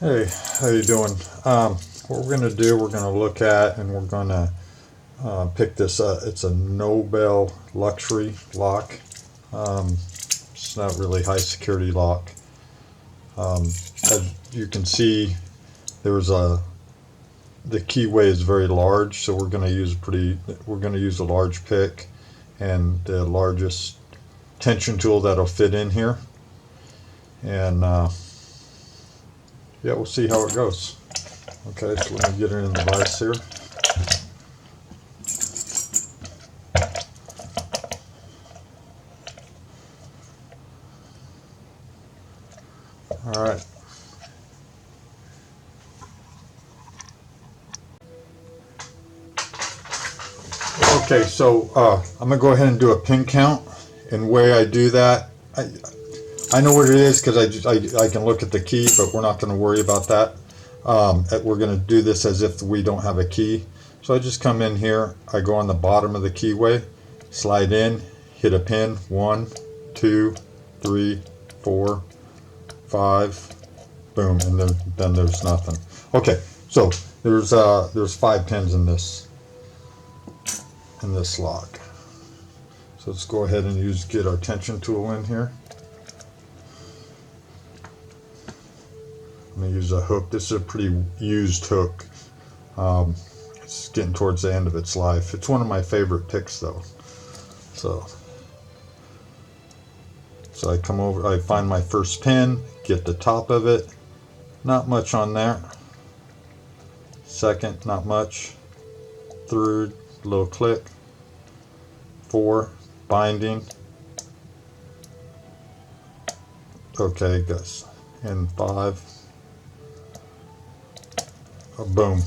Hey, how you doing? What we're going to do, we're going to look at, and we're going to pick this up. It's a Nobel luxury lock. It's not really high security lock. As you can see, there's the keyway is very large, so we're going to use a large pick and the largest tension tool that'll fit in here. And yeah, we'll see how it goes. Okay, so let me get it in the vise here. All right. Okay, so I'm gonna go ahead and do a pin count. And the way I do that, I know what it is because I can look at the key, but we're not going to worry about that. We're going to do this as if we don't have a key. So I just come in here, I go on the bottom of the keyway, slide in, hit a pin, 1, 2, 3, 4, 5, boom, and then there's nothing. Okay, so there's 5 pins in this lock. So let's go ahead and get our tension tool in here. I'm going to use a hook. This is a pretty used hook. It's getting towards the end of its life. It's one of my favorite picks though. So I come over, I find my first pin, get the top of it. Not much on there. Second, not much. Third, little click. 4, binding. Okay, guys. And 5. Boom.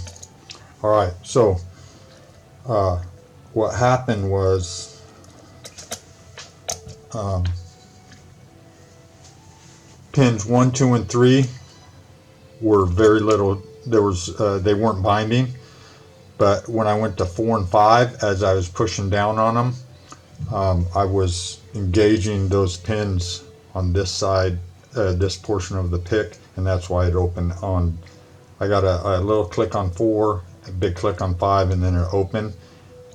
All right, so what happened was pins 1, 2, and 3 were very little. They weren't binding, but when I went to 4 and 5, as I was pushing down on them, I was engaging those pins on this side, this portion of the pick, and that's why it opened on. I got a little click on 4, a big click on 5, and then it opened.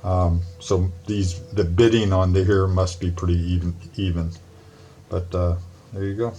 So the bidding on here must be pretty even. But there you go.